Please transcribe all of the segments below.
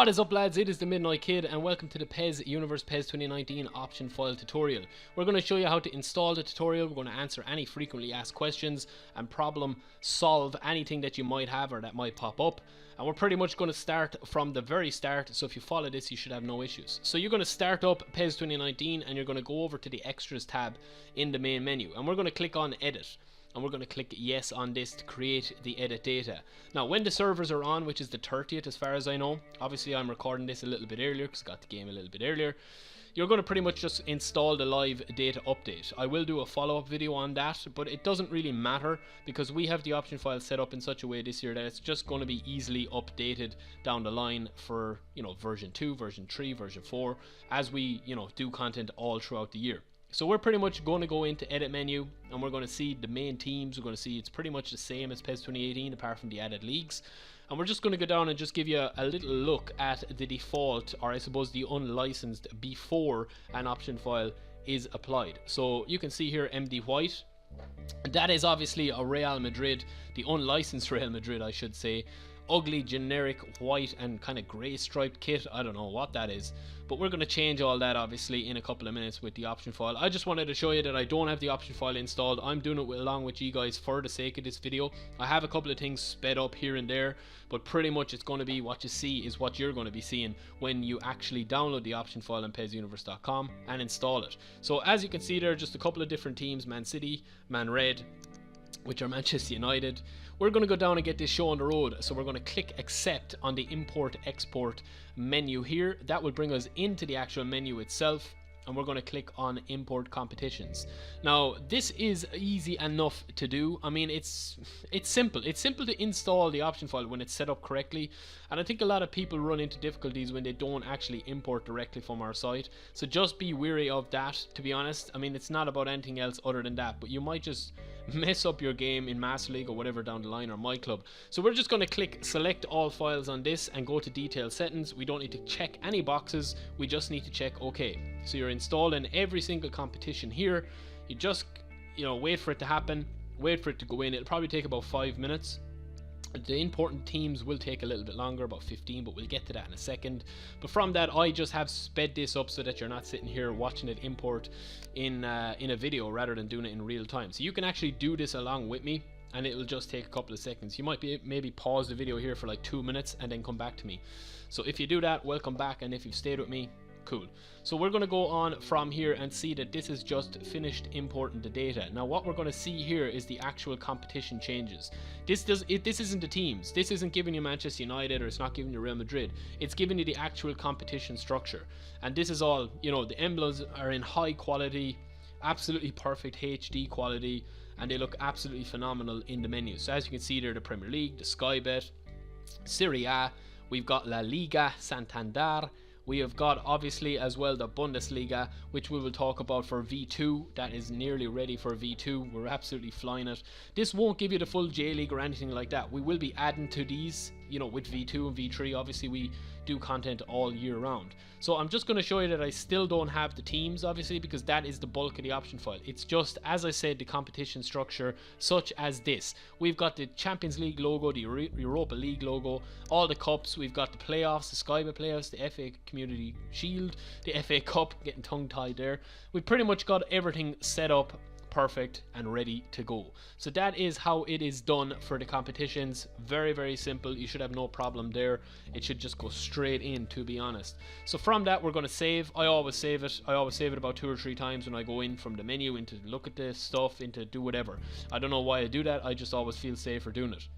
What is up, lads? It is the Midnight Kid and welcome to the PES Universe PES 2019 option file tutorial. We're going to show you how to install the tutorial. We're going to answer any frequently asked questions and problem solve anything that you might have or that might pop up. And we're pretty much going to start from the very start, so if you follow this you should have no issues. So you're going to start up PES 2019 and you're going to go over to the extras tab in the main menu and we're going to click on edit. And we're going to click yes on this to create the edit data. Now when the servers are on, which is the 30th as far as I know, obviously I'm recording this a little bit earlier because I got the game a little bit earlier, you're going to pretty much just install the live data update. I will do a follow-up video on that, but it doesn't really matter because we have the option file set up in such a way this year that it's just going to be easily updated down the line for, you know, version 2, version 3, version 4 as we, you know, do content all throughout the year. So we're pretty much going to go into edit menu and we're going to see the main teams. We're going to see it's pretty much the same as PES 2018 apart from the added leagues. And we're just going to go down and just give you a little look at the default, or I suppose the unlicensed, before an option file is applied. So you can see here MD White. That is obviously a Real Madrid, the unlicensed Real Madrid I should say. Ugly generic white and kind of grey striped kit. I don't know what that is, but we're going to change all that obviously in a couple of minutes with the option file. I just wanted to show you that I don't have the option file installed. I'm doing it along with you guys for the sake of this video. I have a couple of things sped up here and there, but pretty much it's going to be what you see is what you're going to be seeing when you actually download the option file on PESuniverse.com and install it. So as you can see there, just a couple of different teams: Man City, Man Red, which are Manchester United. We're going to go down and get this show on the road, so we're going to click accept on the import export menu here. That will bring us into the actual menu itself, and we're going to click on import competitions. Now this is easy enough to do. I mean, it's simple to install the option file when it's set up correctly, and I think a lot of people run into difficulties when they don't actually import directly from our site, so just be wary of that, to be honest. I mean, it's not about anything else other than that, but you might just mess up your game in Master League or whatever down the line, or My Club. So we're just going to click select all files on this and go to detailed settings. We don't need to check any boxes, we just need to check OK. So you're installing every single competition here. You just, you know, wait for it to happen, wait for it to go in. It'll probably take about 5 minutes. The important teams will take a little bit longer, about 15, but we'll get to that in a second. But from that, I just have sped this up so that you're not sitting here watching it import in a video rather than doing it in real time. So you can actually do this along with me, and it'll just take a couple of seconds. You might be maybe pause the video here for like 2 minutes and then come back to me. So if you do that, welcome back, and if you've stayed with me, cool. So we're going to go on from here and see that this is just finished importing the data. Now what we're going to see here is the actual competition changes. This isn't the teams. This isn't giving you Manchester United, or it's not giving you Real Madrid. It's giving you the actual competition structure. And this is all, you know, the emblems are in high quality, absolutely perfect HD quality, and they look absolutely phenomenal in the menu. So as you can see there, the Premier League, the Sky Bet, Serie A, we've got La Liga Santander. We have got obviously as well the Bundesliga, which we will talk about for V2. That is nearly ready for V2. We're absolutely flying it. This won't give you the full J League or anything like that. We will be adding to these, you know, with V2 and V3. Obviously we do content all year round. So I'm just going to show you that I still don't have the teams, obviously, because that is the bulk of the option file. It's just, as I said, the competition structure such as this. We've got the Champions League logo, the Europa League logo, all the cups. We've got the playoffs, the Sky Bet playoffs, the FA Community Shield, the FA Cup, getting tongue tied there. We've pretty much got everything set up perfect and ready to go. So that is how it is done for the competitions. Very, very simple. You should have no problem there. It should just go straight in, to be honest. So from that, we're going to save. I always save it. I always save it about 2 or 3 times when I go in from the menu into look at this stuff, into do whatever. I don't know why I do that. I just always feel safer doing it.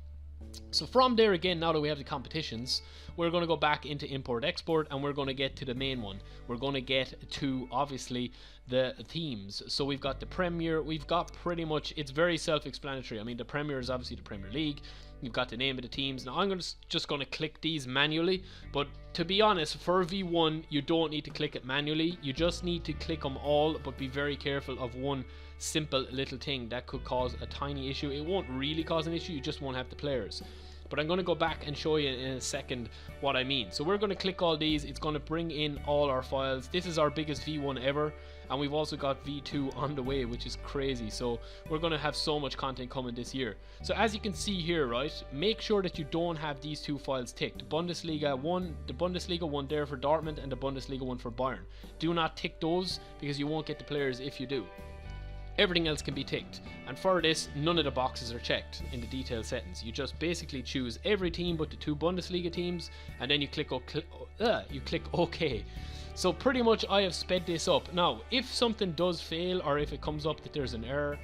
So from there again, now that we have the competitions, we're going to go back into import export and we're going to get to the main one. We're going to get to obviously the themes. So we've got the Premier, we've got pretty much, it's very self-explanatory. I mean, the Premier is obviously the Premier League. You've got the name of the teams. Now I'm just going to click these manually, but to be honest, for V1 you don't need to click it manually. You just need to click them all, but be very careful of one simple little thing that could cause a tiny issue. It won't really cause an issue, you just won't have the players. But I'm going to go back and show you in a second what I mean. So we're going to click all these. It's going to bring in all our files. This is our biggest V1 ever. and we've also got V2 on the way, which is crazy. So we're going to have so much content coming this year. So as you can see here, right, make sure that you don't have these two files ticked. Bundesliga 1, the Bundesliga one there for Dortmund, and the Bundesliga one for Bayern. Do not tick those, because you won't get the players if you do. Everything else can be ticked, and for this, none of the boxes are checked in the detailed settings. You just basically choose every team but the two Bundesliga teams, and then you click OK. So pretty much I have sped this up. Now, if something does fail, or if it comes up that there's an error,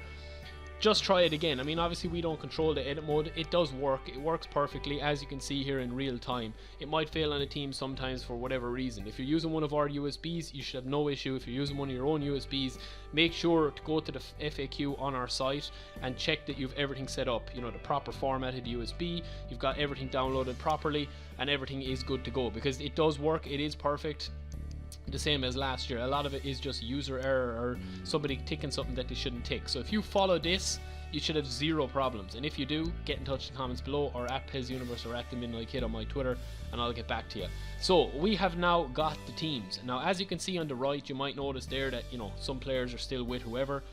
just try it again. I mean, obviously we don't control the edit mode. It does work. It works perfectly, as you can see here in real time. It might fail on a team sometimes for whatever reason. If you're using one of our USBs, you should have no issue. If you're using one of your own USBs, make sure to go to the FAQ on our site and check that you've everything set up. You know, the proper formatted USB, you've got everything downloaded properly, and everything is good to go, because it does work. It is perfect. The same as last year. A lot of it is just user error or somebody ticking something that they shouldn't tick. So if you follow this, you should have zero problems. And if you do, get in touch in the comments below, or at PES Universe, or at TheMidnitekid on my Twitter, and I'll get back to you. So we have now got the teams. Now, as you can see on the right, you might notice there that, you know, some players are still with whoever.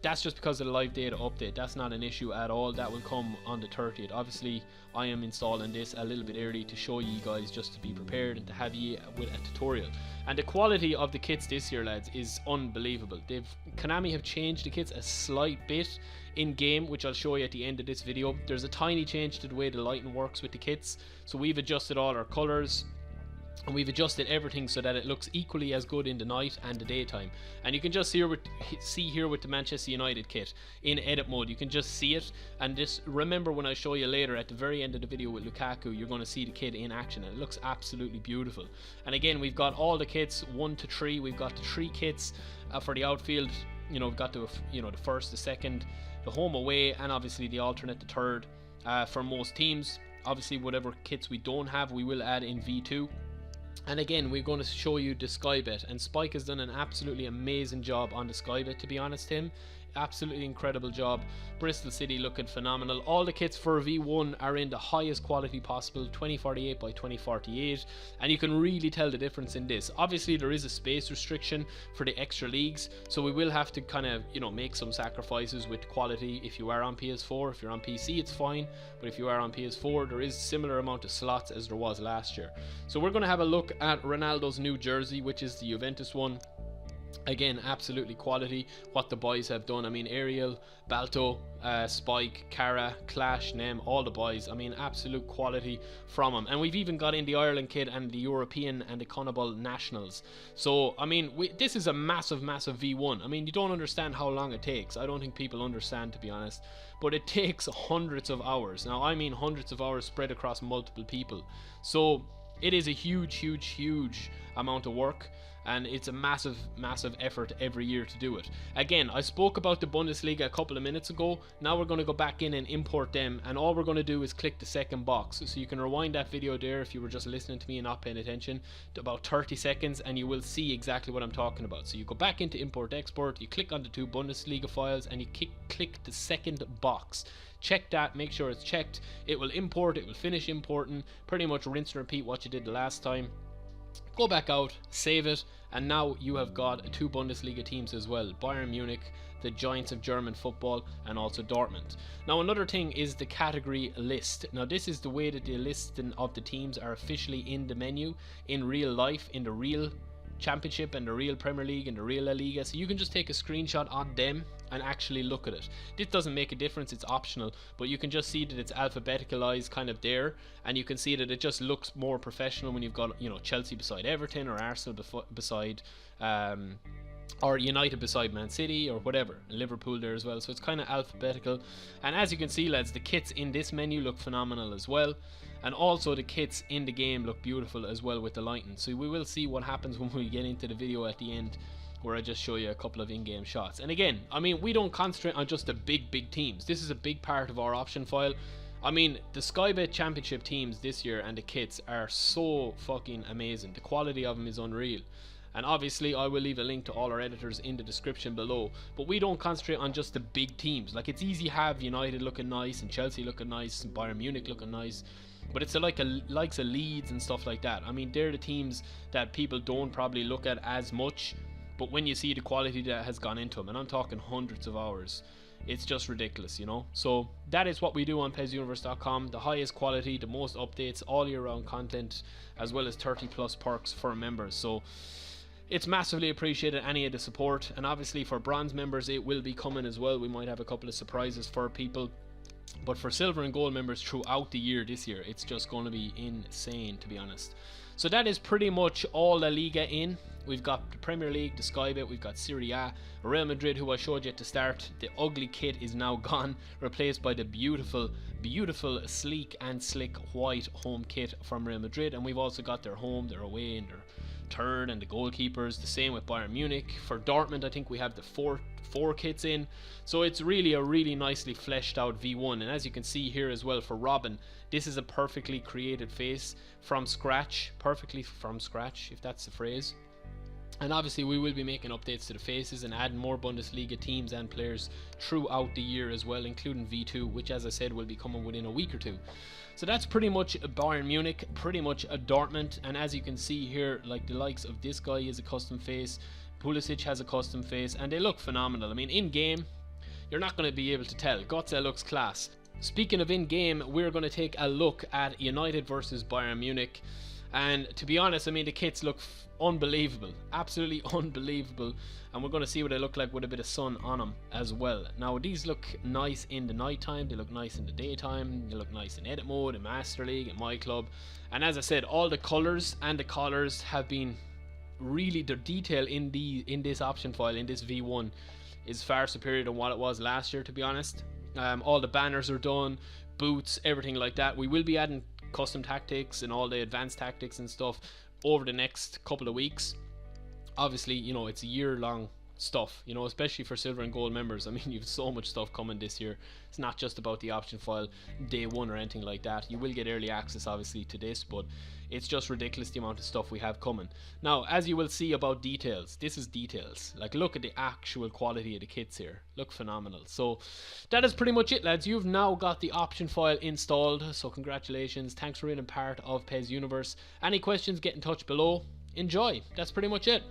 That's just because of the live data update. That's not an issue at all. That will come on the 30th. Obviously, I am installing this a little bit early to show you guys, just to be prepared and to have you with a tutorial. And the quality of the kits this year, lads, is unbelievable. Konami have changed the kits a slight bit in game, which I'll show you at the end of this video. There's a tiny change to the way the lighting works with the kits. So we've adjusted all our colors, and we've adjusted everything so that it looks equally as good in the night and the daytime. And you can just see here with the Manchester United kit in edit mode, you can just see it. And just remember, when I show you later at the very end of the video with Lukaku, you're going to see the kit in action, and it looks absolutely beautiful. And again, we've got all the kits 1 to 3. We've got the 3 kits for the outfield. You know, we've got the first, the second, the home, away, and obviously the alternate, the third, for most teams. Obviously, whatever kits we don't have, we will add in V2. And again, we're going to show you the Skybet, and Spike has done an absolutely amazing job on the Skybet, to be honest. Him, absolutely incredible job. Bristol City looking phenomenal. All the kits for V1 are in the highest quality possible, 2048 by 2048, and you can really tell the difference in this. Obviously there is a space restriction for the extra leagues, so we will have to kind of, you know, make some sacrifices with quality. If you are on PS4, if you're on PC, it's fine, but if you are on PS4, there is similar amount of slots as there was last year. So we're going to have a look at Ronaldo's new jersey, which is the Juventus one. Again, absolutely quality what the boys have done. I mean, Ariel, Balto, Spike, Cara, Clash, Nem, all the boys. I mean, absolute quality from them. And we've even got in the Ireland kid and the European and the Conaball Nationals. So, I mean, this is a massive, massive V1. I mean, you don't understand how long it takes. I don't think people understand, to be honest. But it takes hundreds of hours. Now, I mean hundreds of hours spread across multiple people. So it is a huge, huge, huge amount of work, and it's a massive, massive effort every year to do it. Again, I spoke about the Bundesliga a couple of minutes ago. Now we're going to go back in and import them, and all we're going to do is click the second box. So you can rewind that video there if you were just listening to me and not paying attention, to about 30 seconds, and you will see exactly what I'm talking about. So you go back into import export, you click on the two Bundesliga files, and you click the second box. Check that, make sure it's checked. It will import, it will finish importing, pretty much rinse and repeat what you did the last time. Go back out, save it, and now you have got two Bundesliga teams as well: Bayern Munich, the giants of German football, and also Dortmund. Now another thing is the category list. Now this is the way that the listing of the teams are officially in the menu in real life, in the real Championship and the real Premier League and the real La Liga. So you can just take a screenshot on them and actually look at it. This doesn't make a difference, it's optional, but you can just see that it's alphabeticalized kind of there, and you can see that it just looks more professional when you've got, you know, Chelsea beside Everton, or Arsenal beside or United beside Man City, or whatever, and Liverpool there as well. So it's kind of alphabetical. And as you can see, lads, the kits in this menu look phenomenal as well, and also the kits in the game look beautiful as well with the lighting. So we will see what happens when we get into the video at the end, where I just show you a couple of in-game shots. And again, I mean, we don't concentrate on just the big teams. This is a big part of our option file. I mean, the Skybet Championship teams this year and the kits are so fucking amazing. The quality of them is unreal. And obviously I will leave a link to all our editors in the description below. But we don't concentrate on just the big teams. Like, it's easy to have United looking nice and Chelsea looking nice and Bayern Munich looking nice, but it's likes of Leeds and stuff like that. I mean, they're the teams that people don't probably look at as much, but when you see the quality that has gone into them, and I'm talking hundreds of hours, it's just ridiculous, you know. So that is what we do on PESuniverse.com. The highest quality, the most updates, all year round content, as well as 30 plus perks for members. So it's massively appreciated, any of the support. And obviously for bronze members it will be coming as well. We might have a couple of surprises for people, but for silver and gold members throughout the year this year, it's just going to be insane, to be honest. So that is pretty much all La Liga in. We've got the Premier League, the Sky Bet, we've got Serie A, Real Madrid, who I showed you at the start. The ugly kit is now gone, replaced by the beautiful, beautiful, sleek and slick white home kit from Real Madrid. And we've also got their home, their away, and their turn, and the goalkeepers. The same with Bayern Munich. For Dortmund, I think we have the four kits in. So it's really a really nicely fleshed out V1. And as you can see here as well, for Robin, this is a perfectly created face from scratch, perfectly from scratch, if that's the phrase. And obviously we will be making updates to the faces and adding more Bundesliga teams and players throughout the year as well, including V2, which, as I said, will be coming within a week or two. So that's pretty much a Bayern Munich, pretty much a Dortmund. And as you can see here, like the likes of this guy is a custom face, Pulisic has a custom face, and they look phenomenal. I mean, in game you're not going to be able to tell. Götze looks class. Speaking of in game, we're going to take a look at United versus Bayern Munich. And to be honest, I mean, the kits look unbelievable, absolutely unbelievable, and we're going to see what they look like with a bit of sun on them as well. Now these look nice in the night time, they look nice in the daytime, they look nice in edit mode, in Master League, in My Club. And as I said, all the colours and the collars have been really, the detail in this option file, in this V1, is far superior than what it was last year, to be honest. All the banners are done, boots, everything like that. We will be adding custom tactics and all the advanced tactics and stuff over the next couple of weeks. Obviously, you know, it's a year-long stuff, you know, especially for silver and gold members. I mean, you've so much stuff coming this year. It's not just about the option file day one or anything like that. You will get early access obviously to this, but it's just ridiculous the amount of stuff we have coming. Now, as you will see about details, this is details. Like, look at the actual quality of the kits here. Look phenomenal. So that is pretty much it, lads. You've now got the option file installed, so congratulations. Thanks for being a part of PES Universe. Any questions, get in touch below. Enjoy. That's pretty much it.